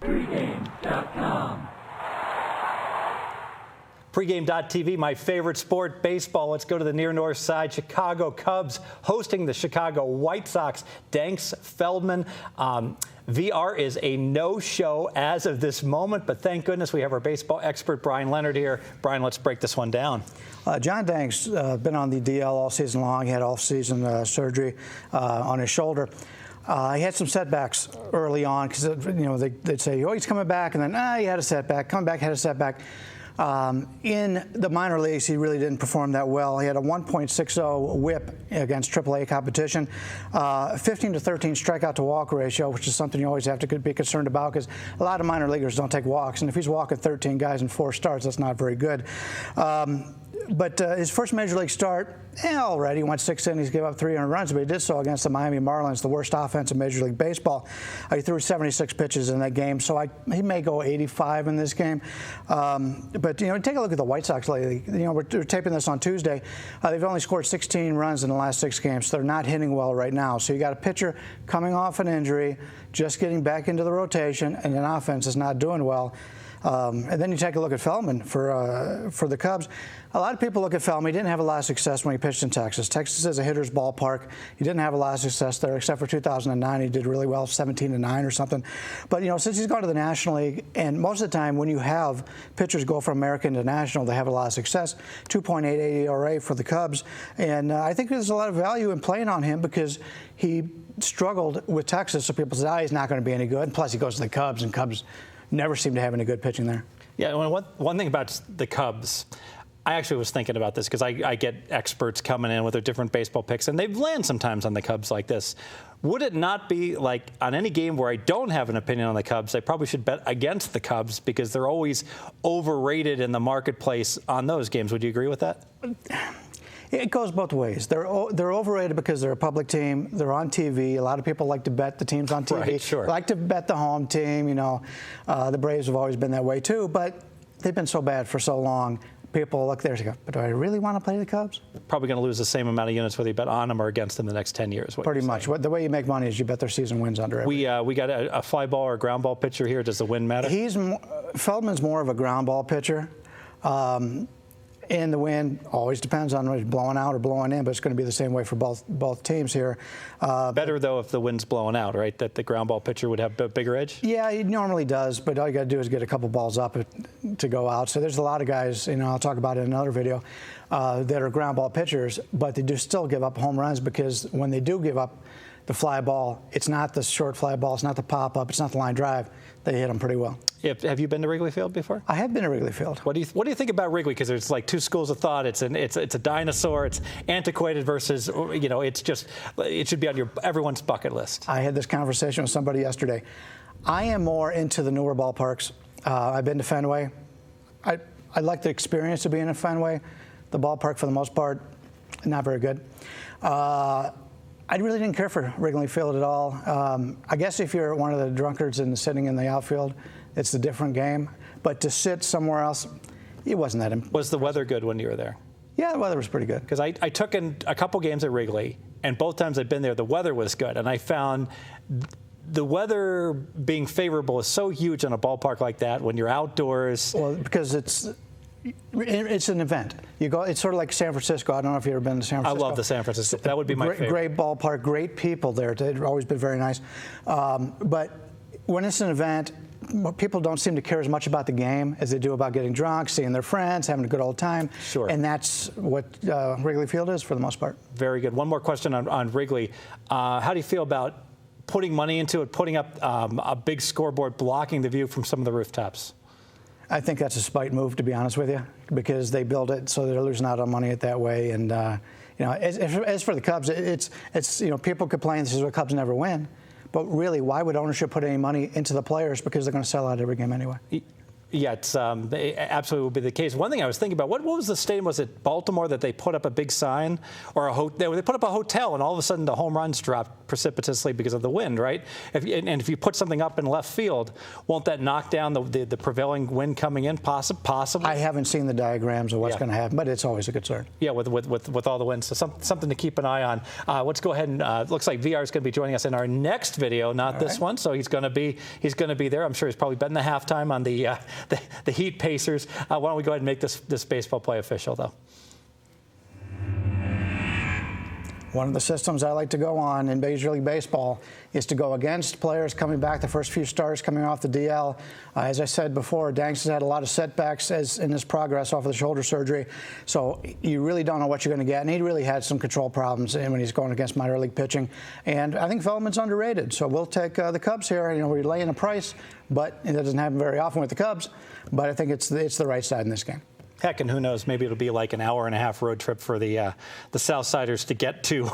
Pregame.com. Pregame.tv, my favorite sport, baseball. Let's go to the near north side. Chicago Cubs hosting the Chicago White Sox. Danks Feldman. VR is a no-show as of this moment, but thank goodness we have our baseball expert, Bryan Leonard, here. Bryan, let's break this one down. John Danks been on the DL all season long. He had off-season surgery on his shoulder. He had some setbacks early on because they'd say, oh, he's coming back, and then he had a setback. Coming back, had a setback. In the minor leagues, he really didn't perform that well. He had a 1.60 whip against AAA competition, 15 to 13 strikeout to walk ratio, which is something you always have to be concerned about because a lot of minor leaguers don't take walks. And if he's walking 13 guys in 4 starts, that's not very good. But his first major league start, all right, he went 6 innings, gave up 300 runs, but he did so against the Miami Marlins, the worst offense in Major League Baseball. He threw 76 pitches in that game, so he may go 85 in this game. But take a look at the White Sox lately. We're taping this on Tuesday. They've only scored 16 runs in the last 6 games, so they're not hitting well right now. So you got a pitcher coming off an injury, just getting back into the rotation, and an offense is not doing well. And then you take a look at Feldman for the Cubs. A lot of people look at Feldman. He didn't have a lot of success when he pitched in Texas. Texas is a hitter's ballpark. He didn't have a lot of success there, except for 2009. He did really well, 17-9 or something. But since he's gone to the National League, and most of the time when you have pitchers go from American to National, they have a lot of success. 2.88 ERA for the Cubs, and I think there's a lot of value in playing on him because he struggled with Texas. So people said, he's not going to be any good. And plus, he goes to the Cubs, and Cubs never seem to have any good pitching there. Yeah, one thing about the Cubs, I actually was thinking about this because I get experts coming in with their different baseball picks, and they've landed sometimes on the Cubs like this. Would it not be like on any game where I don't have an opinion on the Cubs, I probably should bet against the Cubs because they're always overrated in the marketplace on those games? Would you agree with that? It goes both ways. They're overrated because they're a public team. They're on TV. A lot of people like to bet the teams on TV. Right, sure. Like to bet the home team. The Braves have always been that way too, but they've been so bad for so long. People look there and go, but do I really want to play the Cubs? Probably going to lose the same amount of units whether you bet on them or against them the next 10 years. Pretty much. The way you make money is you bet their season wins under it. We got a fly ball or ground ball pitcher here. Does the win matter? Feldman's more of a ground ball pitcher. And the wind always depends on whether it's blowing out or blowing in, but it's going to be the same way for both teams here. Better, though, if the wind's blowing out, right? That the ground ball pitcher would have a bigger edge? Yeah, he normally does, but all you got to do is get a couple balls up to go out. So there's a lot of guys, I'll talk about it in another video, that are ground ball pitchers, but they do still give up home runs because when they do give up the fly ball, it's not the short fly ball, it's not the pop-up, it's not the line drive. They hit them pretty well. Have you been to Wrigley Field before? I have been to Wrigley Field. What do you think about Wrigley? Because there's like 2 schools of thought. It's a dinosaur. It's antiquated versus it should be on everyone's bucket list. I had this conversation with somebody yesterday. I am more into the newer ballparks. I've been to Fenway. I like the experience of being in Fenway. The ballpark, for the most part, not very good. I really didn't care for Wrigley Field at all. I guess if you're one of the drunkards and sitting in the outfield, it's a different game. But to sit somewhere else, it wasn't that impressive. Was the weather good when you were there? Yeah, the weather was pretty good. Because I took in a couple games at Wrigley, and both times I've been there, the weather was good. And I found the weather being favorable is so huge on a ballpark like that when you're outdoors. Well, because it's an event. You go. It's sort of like San Francisco. I don't know if you've ever been to San Francisco. I love the San Francisco. That would be my favorite. Great ballpark, great people there. They've always been very nice. But when it's an event, people don't seem to care as much about the game as they do about getting drunk, seeing their friends, having a good old time. Sure. And that's what Wrigley Field is for the most part. Very good. One more question on Wrigley. How do you feel about putting money into it, putting up a big scoreboard blocking the view from some of the rooftops? I think that's a spite move, to be honest with you, because they build it so they're losing out on money that way. And as for the Cubs, it's people complain this is what Cubs never win, but really, why would ownership put any money into the players because they're going to sell out every game anyway? Yeah, it absolutely would be the case. One thing I was thinking about, what was the stadium? Was it Baltimore that they put up a big sign, or they put up a hotel, and all of a sudden the home runs dropped precipitously because of the wind, right? And if you put something up in left field, won't that knock down the prevailing wind coming in? Possibly. I haven't seen the diagrams of what's going to happen, but it's always a concern. Yeah, with all the winds, so something to keep an eye on. Let's go ahead and looks like VR is going to be joining us in our next video, not this one. So he's going to be there. I'm sure he's probably betting the halftime on the Heat Pacers. Why don't we go ahead and make this baseball play official, though? One of the systems I like to go on in Major League Baseball is to go against players coming back, the first few starters coming off the DL. As I said before, Danks has had a lot of setbacks in his progress off of the shoulder surgery, so you really don't know what you're going to get. And he really had some control problems when he's going against minor league pitching. And I think Feldman's underrated, so we'll take the Cubs here. You know, we're laying a price, but it doesn't happen very often with the Cubs. But I think it's the right side in this game. Heck, and who knows, maybe it'll be like an hour-and-a-half road trip for the Southsiders to get to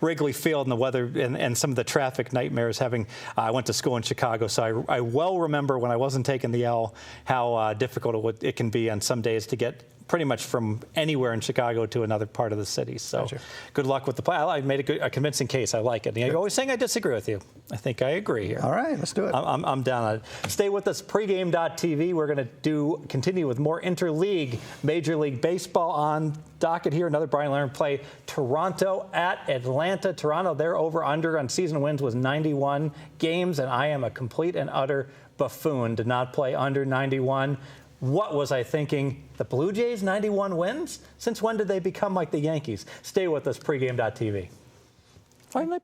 Wrigley Field, and the weather and some of the traffic nightmares I went to school in Chicago, so I well remember when I wasn't taking the L how difficult it can be on some days to get pretty much from anywhere in Chicago to another part of the city. So gotcha. Good luck with the play. I made a convincing case. I like it. And you're always saying I disagree with you. I think I agree here. All right, let's do it. I'm down on it. Stay with us, pregame.tv. We're going to continue with more interleague Major League Baseball on docket here. Another Bryan Leonard play. Toronto at Atlanta. Toronto, their over-under on season wins was 91 games, and I am a complete and utter buffoon. Did not play under 91. What was I thinking? The Blue Jays, 91 wins? Since when did they become like the Yankees? Stay with us, pregame.tv. Finally.